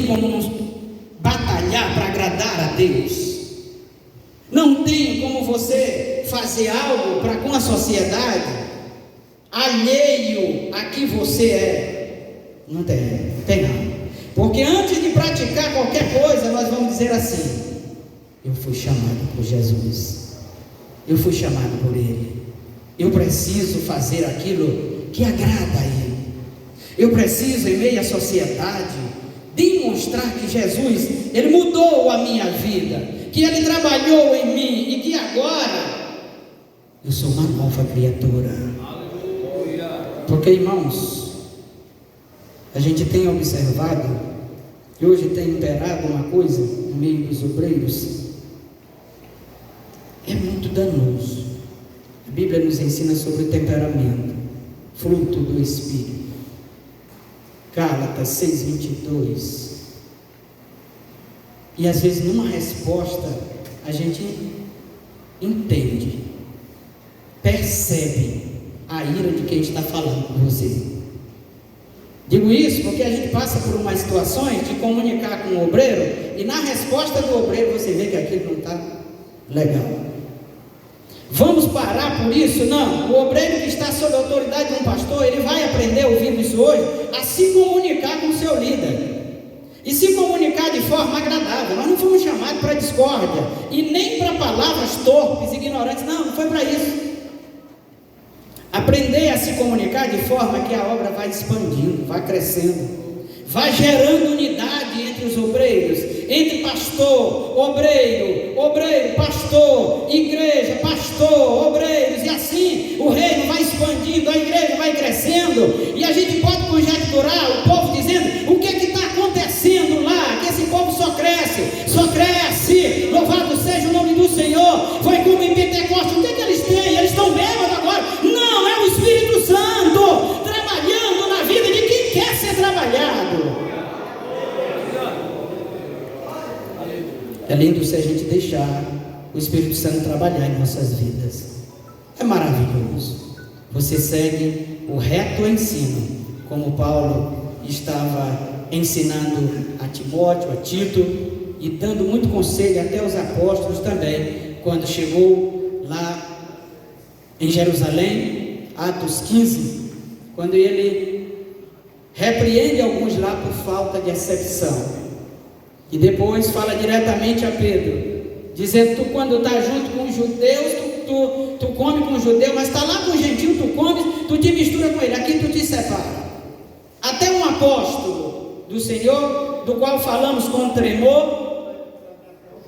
como batalhar para agradar a Deus. Não tem como você fazer algo para com a sociedade alheio a que você é. Não tem não. Porque antes de praticar qualquer coisa, nós vamos dizer assim: eu fui chamado por Jesus, eu fui chamado por Ele, eu preciso fazer aquilo que agrada a Ele, eu preciso, em meio à sociedade, demonstrar que Jesus, Ele mudou a minha vida, que Ele trabalhou em mim e que agora eu sou uma nova criatura. Porque, irmãos, a gente tem observado e hoje tem imperado uma coisa no meio dos obreiros, é muito danoso. A Bíblia nos ensina sobre o temperamento, fruto do Espírito. Gálatas 6:22. E às vezes numa resposta a gente entende, percebe a ira de quem está falando com você. Digo isso porque a gente passa por umas situações de comunicar com o obreiro e na resposta do obreiro você vê que aquilo não está legal. Vamos parar por isso? Não. O obreiro que está sob a autoridade de um pastor, ele vai aprender, ouvindo isso hoje, a se comunicar com o seu líder e se comunicar de forma agradável. Nós não fomos chamados para discórdia e nem para palavras torpes, ignorantes. Não foi para isso. Aprender a se comunicar de forma que a obra vai expandindo, vai crescendo, vai gerando unidade entre os obreiros, entre pastor, obreiro, pastor, igreja, pastor, obreiros, e assim o reino vai expandindo, a igreja vai crescendo, e a gente pode conjecturar o povo dizendo: o que está acontecendo lá? Que esse povo só cresce, louvado seja o nome do Senhor. Foi como em Pentecostes. O que eles têm? Eles estão bêbados agora? Não, é o Espírito Santo trabalhando na vida de quem quer ser trabalhado. É lindo se a gente deixar o Espírito Santo trabalhar em nossas vidas. É maravilhoso. Você segue o reto ensino, como Paulo estava ensinando a Timóteo, a Tito, e dando muito conselho até aos apóstolos também, quando chegou lá em Jerusalém, Atos 15, quando ele repreende alguns lá por falta de acepção. E depois fala diretamente a Pedro, dizendo: tu quando está junto com os judeus, tu come com o judeu, mas está lá com o gentil, tu comes, tu te mistura com ele, aqui tu te separa. Até um apóstolo do Senhor, do qual falamos com tremor,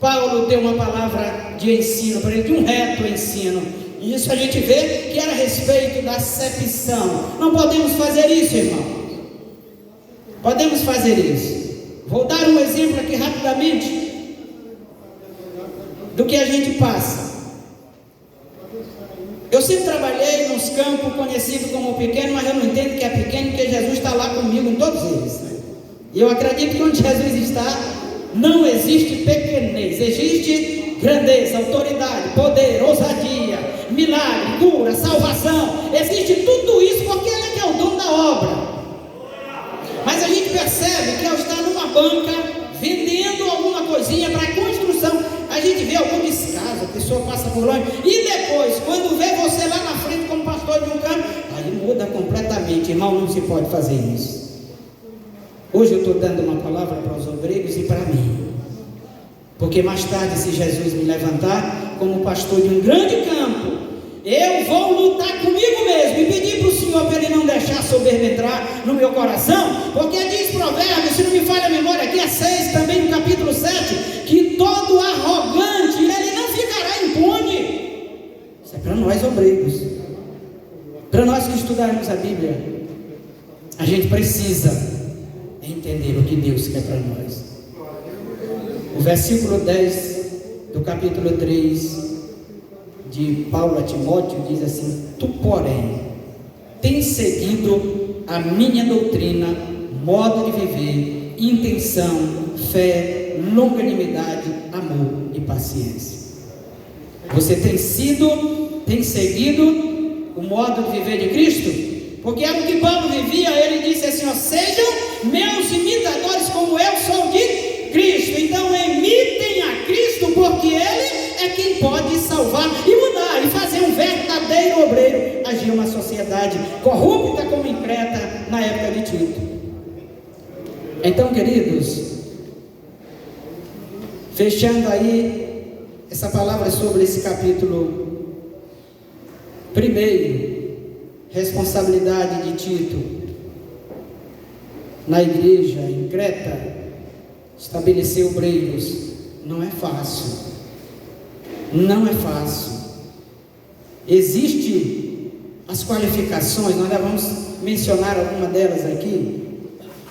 Paulo deu uma palavra de ensino para ele, de um reto ensino. E isso a gente vê que era a respeito da acepção. Não podemos fazer isso, irmão. Podemos fazer isso. Vou dar um exemplo aqui rapidamente do que a gente passa. Eu sempre trabalhei nos campos conhecidos como pequeno, mas eu não entendo que é pequeno, porque Jesus está lá comigo em todos eles. E eu acredito que onde Jesus está, não existe pequenez, existe grandeza, autoridade, poder, ousadia, milagre, cura, salvação. Existe tudo isso porque Ele é que é o dono da obra. Mas a gente percebe que ao estar numa banca, vendendo alguma coisinha para construção, a gente vê algum descaso, a pessoa passa por longe, e depois, quando vê você lá na frente como pastor de um campo, aí muda completamente. Irmão, não se pode fazer isso. Hoje eu estou dando uma palavra para os obreiros e para mim, porque mais tarde, se Jesus me levantar como pastor de um grande campo, eu vou lutar comigo mesmo e pedir para o Senhor para Ele não deixar a soberba entrar no meu coração, porque diz Provérbios, se não me falha a memória, aqui é 6, também no capítulo 7, que todo arrogante, ele não ficará impune. Isso é para nós obreiros, para nós que estudarmos a Bíblia. A gente precisa entender o que Deus quer para nós. O versículo 10 do capítulo 3 de Paulo a Timóteo diz assim: tu, porém, tens seguido a minha doutrina, modo de viver, intenção, fé, longanimidade, amor e paciência. Você tem seguido o modo de viver de Cristo? Porque era o que Paulo vivia. Ele disse assim: ó, sejam meus imitadores como eu sou de Ele pode salvar e mudar e fazer um verdadeiro obreiro agir uma sociedade corrupta como em Creta na época de Tito. Então, queridos, fechando aí essa palavra sobre esse capítulo, primeiro, responsabilidade de Tito na igreja em Creta, estabelecer obreiros. Não é fácil, não é fácil. Existem as qualificações, nós já vamos mencionar alguma delas aqui,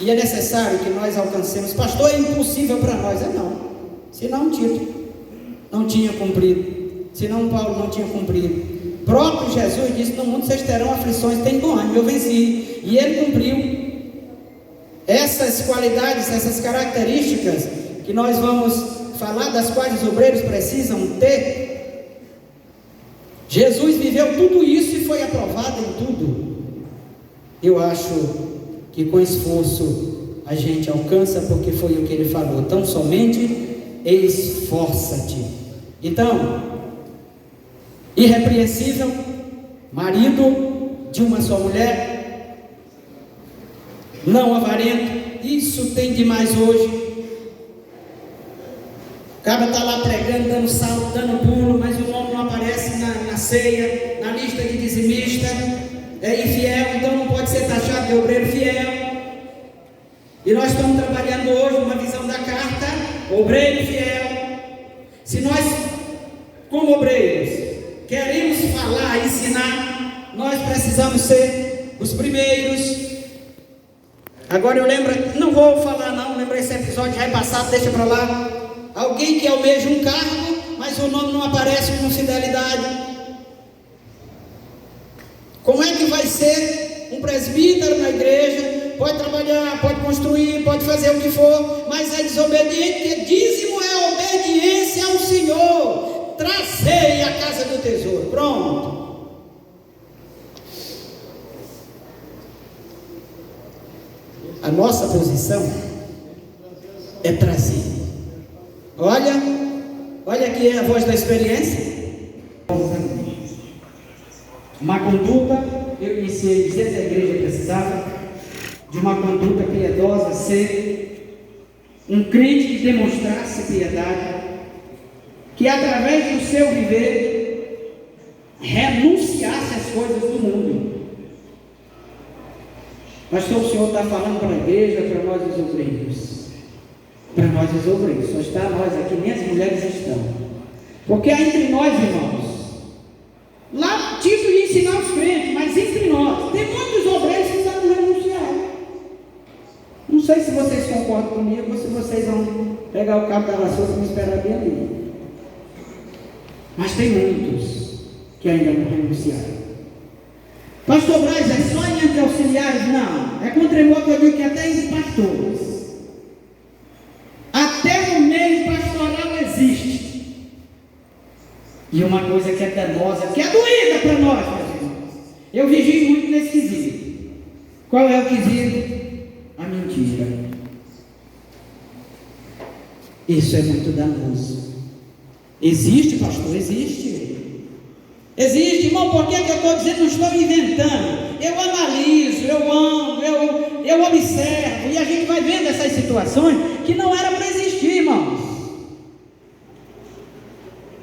e é necessário que nós alcancemos. Pastor, é impossível para nós. Não, senão Tito não tinha cumprido, senão Paulo não tinha cumprido. Próprio Jesus disse: no mundo vocês terão aflições, tem bom ânimo, eu venci, e ele cumpriu. Essas qualidades, essas características que nós vamos falar, das quais os obreiros precisam ter, Jesus viveu tudo isso e foi aprovado em tudo. Eu acho que com esforço a gente alcança, porque foi o que ele falou: tão somente esforça-te. Então, irrepreensível, marido de uma só mulher, não avarento. Isso tem demais hoje. O cara está lá pregando, dando salto, dando pulo, mas o nome não aparece na ceia, na lista de dizimista. É infiel, então não pode ser taxado de obreiro fiel. E nós estamos trabalhando hoje uma visão da carta, obreiro fiel. Se nós, como obreiros, queremos falar, ensinar, nós precisamos ser os primeiros. Agora eu lembro, não vou falar não, lembrei esse episódio, já é passado, deixa para lá. Alguém que almeja um cargo, mas o nome não aparece com fidelidade. Como é que vai ser um presbítero na igreja? Pode trabalhar, pode construir, pode fazer o que for, mas é desobediente, porque dízimo é obediência ao Senhor. Trazei a casa do tesouro. Pronto. A nossa posição é trazer. Olha aqui a voz da experiência. Uma conduta, eu iniciei dizendo que a igreja precisava de uma conduta piedosa, ser um crente que demonstrasse piedade, que através do seu viver renunciasse às coisas do mundo. Pastor, o Senhor está falando para a igreja, para nós os obreiros. Para nós os obreiros, só está nós aqui, nem as mulheres estão. Porque há entre nós, irmãos, lá tipo de ensinar os crentes, mas entre nós, tem muitos obreiros que sabem renunciar. Não sei se vocês concordam comigo ou se vocês vão pegar o cabo da vassoura e me esperar bem ali. Mas tem muitos que ainda não renunciaram. Pastor Braz, é só entre auxiliares? Não, é com tremor que eu digo que até entre pastores. Até no meio pastoral existe. E uma coisa que é danosa, que é doída para nós, meus irmãos. Eu vigio muito nesse quesito. Qual é o quesito? A mentira. Isso é muito danoso. Existe, pastor? Existe. Existe, irmão. Por que eu estou dizendo? Não estou inventando. Eu analiso, eu ando, eu observo, e a gente vai vendo essas situações que não era para existir, irmãos.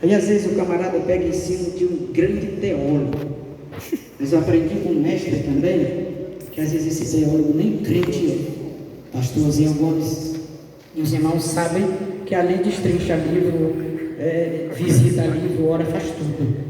Aí às vezes o camarada pega e ensina de um grande teólogo, mas eu aprendi com um mestre também, que às vezes esse teólogo nem crente é. Pastorzinho Gomes, e os irmãos sabem que além de destrincha livro, visita livro, ora, faz tudo.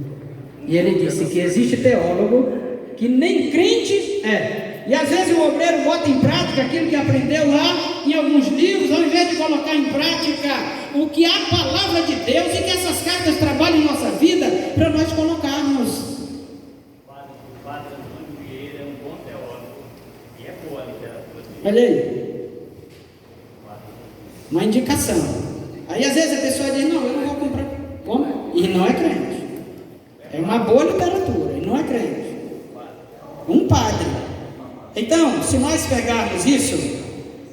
E ele disse que existe teólogo que nem crente é. E às vezes o obreiro bota em prática aquilo que aprendeu lá em alguns livros, ao invés de colocar em prática o que a palavra de Deus, e que essas cartas trabalham em nossa vida para nós colocarmos. O padre Antônio Vieira é um bom teórico e é boa a literatura. Olha aí, uma indicação. Aí às vezes a pessoa diz: não, eu não vou comprar. Como? E não é crente. É uma boa literatura e não é crente. Um padre. Então, se nós pegarmos isso,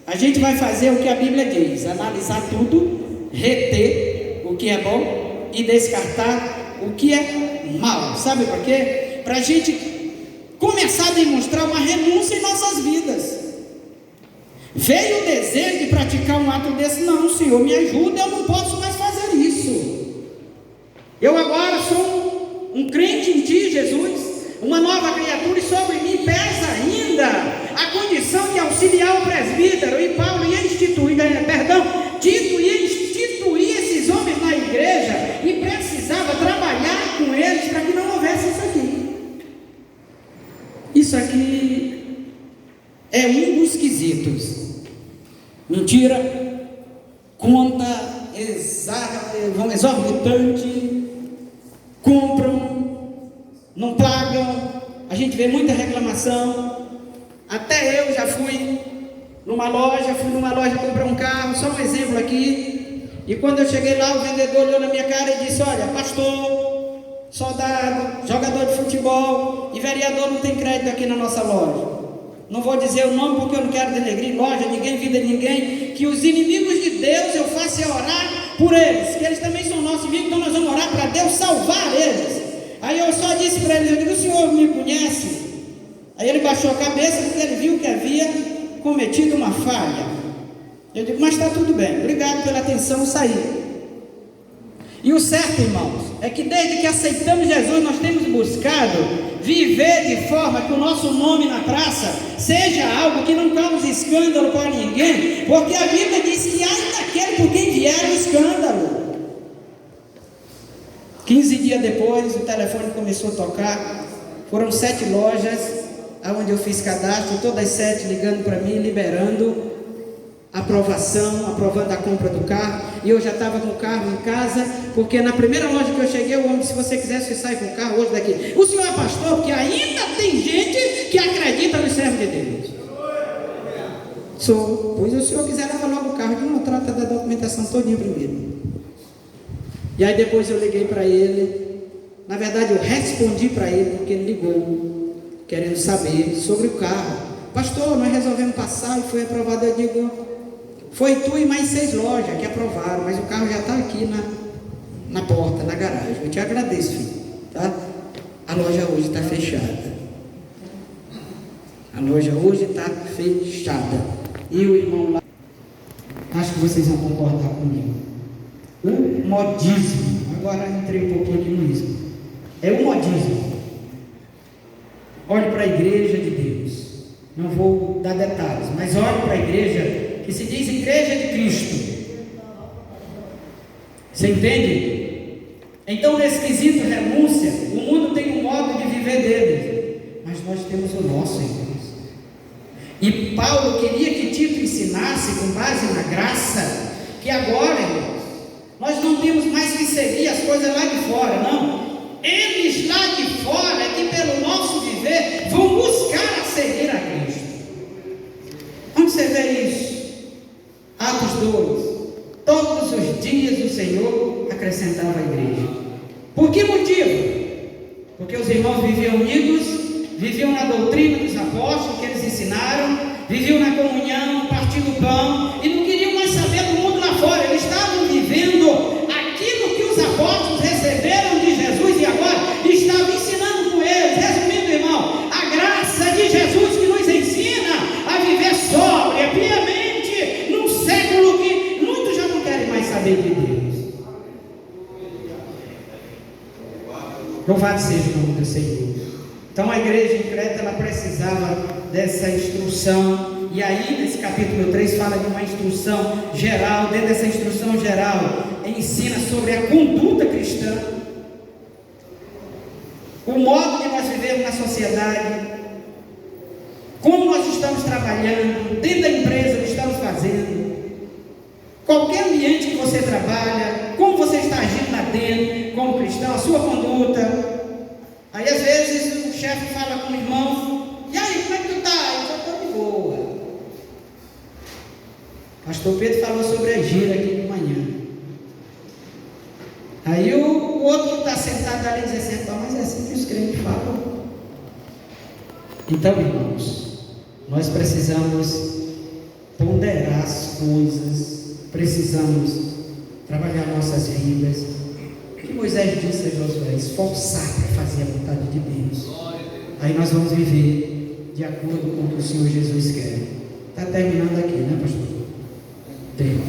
a gente vai fazer o que a Bíblia diz: analisar tudo, reter o que é bom e descartar o que é mal. Sabe por quê? Para a gente começar a demonstrar uma renúncia em nossas vidas. Veio o desejo de praticar um ato desse? Não, Senhor, me ajuda, eu não posso mais fazer isso. Eu agora sou um crente em Ti, Jesus, uma nova criatura, e sobre mim pesa ainda a condição de auxiliar o presbítero, e Paulo ia instituir, Tito ia instituir esses homens na igreja, e precisava trabalhar com eles para que não houvesse isso aqui. Isso aqui é um dos quesitos. Mentira, conta exorbitante, compram, não pagam. A gente vê muita reclamação. Até eu já fui numa loja comprar um carro, só um exemplo aqui, e quando eu cheguei lá, o vendedor olhou na minha cara e disse: olha, pastor, soldado, jogador de futebol e vereador não tem crédito aqui na nossa loja. Não vou dizer o nome porque eu não quero denegrir loja, ninguém, vida de ninguém. Que os inimigos de Deus eu faço é orar por eles, que eles também são nossos inimigos, então nós vamos orar para Deus salvar eles. Aí eu só disse para ele: eu digo, o senhor me conhece? Aí ele baixou a cabeça porque ele viu que havia cometido uma falha. Eu digo: mas está tudo bem, obrigado pela atenção, saí. E o certo, irmãos, é que desde que aceitamos Jesus, nós temos buscado viver de forma que o nosso nome na praça seja algo que não cause escândalo para ninguém, porque a Bíblia diz que ainda aquele por quem vier o escândalo. 15 dias depois, o telefone começou a tocar. Foram 7 lojas onde eu fiz cadastro, todas 7 ligando para mim, liberando aprovação, aprovando a compra do carro. E eu já estava com o carro em casa, porque na primeira loja que eu cheguei, o homem disse: se você quiser, você sai com o carro hoje daqui. O senhor é pastor? Porque ainda tem gente que acredita no servo de Deus. Sou. Pois o senhor quiser, leva logo o carro, que não trata da documentação todinha primeiro. E aí depois eu liguei para ele. Na verdade eu respondi para ele, porque ele ligou, querendo saber sobre o carro. Pastor, nós resolvemos passar e foi aprovado. Eu digo: foi tu e mais 6 lojas que aprovaram, mas o carro já está aqui na porta, na garagem. Eu te agradeço, filho, tá? A loja hoje está fechada. A loja hoje está fechada. E o irmão lá, acho que vocês vão concordar comigo. O modismo, agora entrei um pouquinho no ismo. É o modismo. Olhe para a igreja de Deus. Não vou dar detalhes, mas olhe para a igreja que se diz Igreja de Cristo. Você entende? Então, nesse quesito renúncia, o mundo tem um modo de viver dele, mas nós temos o nosso, irmãos. E Paulo queria que Tito ensinasse, com base na graça, que agora, irmãos, nós não temos mais que seguir as coisas lá de fora, não. Eles lá de fora, que pelo nosso viver, vão buscar a seguir a Cristo. Onde você vê isso? Atos 2. Todos os dias o Senhor acrescentava a igreja. Por que motivo? Porque os irmãos viviam unidos, viviam na doutrina dos apóstolos que eles ensinaram, viviam na comunhão, partindo o pão, e não queriam mais saber do mundo lá fora. Eles estavam vivendo aquilo que os apóstolos receberam de Jesus e agora estavam ensinando com eles. Resumindo, irmão, a graça de Jesus que nos ensina a viver sóbria, piamente, num século que muitos já não querem mais saber de Deus. Louvado seja o nome do Senhor. Então a igreja em Creta, ela precisava dessa instrução. E aí nesse capítulo 3 fala de uma instrução geral. Dentro dessa instrução geral ensina sobre a conduta cristã, o modo de nós vivermos na sociedade, como nós estamos trabalhando, dentro da empresa, o que estamos fazendo, qualquer ambiente que você trabalha, como você está agindo lá dentro, como cristão, a sua conduta. Aí às vezes o chefe fala com o irmão: e aí, como é que tu está? Eu estou de boa. Pastor Pedro falou sobre a gira aqui de manhã. Aí o outro que está sentado ali diz assim: mas é assim que os crentes falam. Então, irmãos, nós precisamos ponderar as coisas, precisamos trabalhar nossas vidas. que Moisés disse a Josué: esforçar para fazer a vontade de Deus. Aí nós vamos viver de acordo com o que o Senhor Jesus quer. Está terminando aqui, né, pastor? Tem.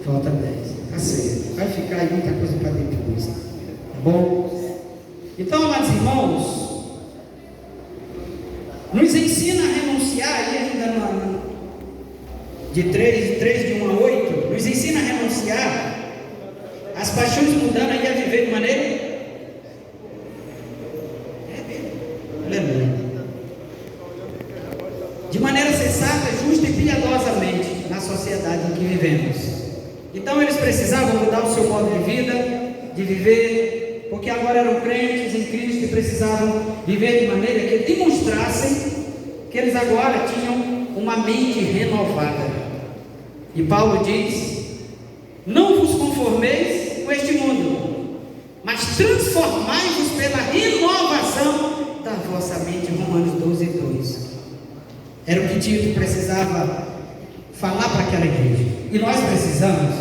Falta 10. Está certo. Vai ficar aí muita coisa para depois. Tá bom? Então, amados irmãos, nos ensina a renunciar, e ainda de 3 de 1 a 8, nos ensina a renunciar as paixões mudando aí a viver de maneira. Aleluia. De maneira sensata, justa e piedosamente na sociedade em que vivemos. Então eles precisavam mudar o seu modo de vida, de viver, porque agora eram crentes em Cristo e precisavam viver de maneira que demonstrassem que eles agora tinham uma mente renovada. E Paulo diz: não vos conformeis com este mundo, mas transformai-vos pela renovação da vossa mente. Romanos 12, 2. Era o que Tito precisava falar para aquela igreja. E nós precisamos,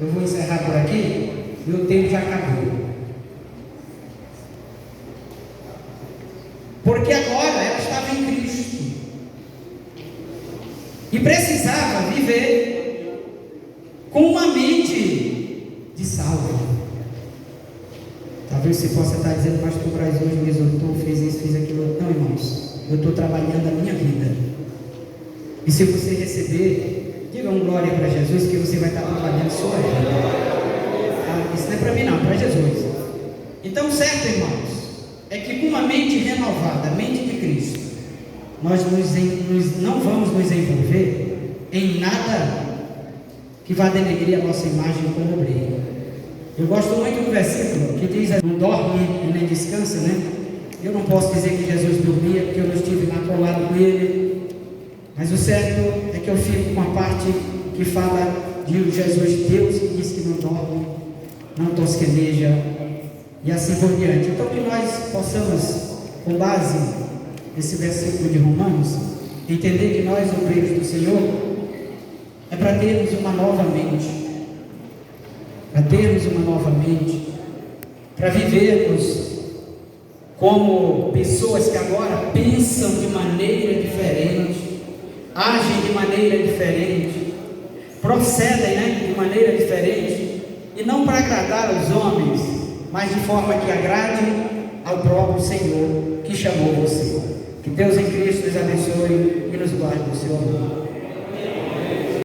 eu vou encerrar por aqui, meu tempo já acabou. Porque agora ela estava em Cristo e precisava viver com uma mente de salvo. Talvez você possa estar dizendo: pastor Braz hoje me exortou, fez isso, fez aquilo. Não, irmãos, eu estou trabalhando a minha vida. E se você receber, diga um glória para Jesus, que você vai estar trabalhando a sua vida. Isso não é para mim não, é para Jesus. Então, certo, irmãos, é que com uma mente renovada, a mente de Cristo, nós não vamos nos envolver em nada que vá denegrir a nossa imagem como obreiro. Eu gosto muito do versículo que diz: não dorme e nem descansa, né? Eu não posso dizer que Jesus dormia, porque eu não estive lá colado com ele. Mas o certo é que eu fico com a parte que fala de Jesus, Deus, que diz que não dorme, não tosqueneja, e assim por diante. Então, que nós possamos, com base nesse versículo de Romanos, entender que nós, obreiros do Senhor, é para termos uma nova mente, para vivermos como pessoas que agora pensam de maneira diferente, agem de maneira diferente, procedem, né, de maneira diferente, e não para agradar aos homens, mas de forma que agrade ao próprio Senhor que chamou você. Que Deus em Cristo nos abençoe e nos guarde no seu amor.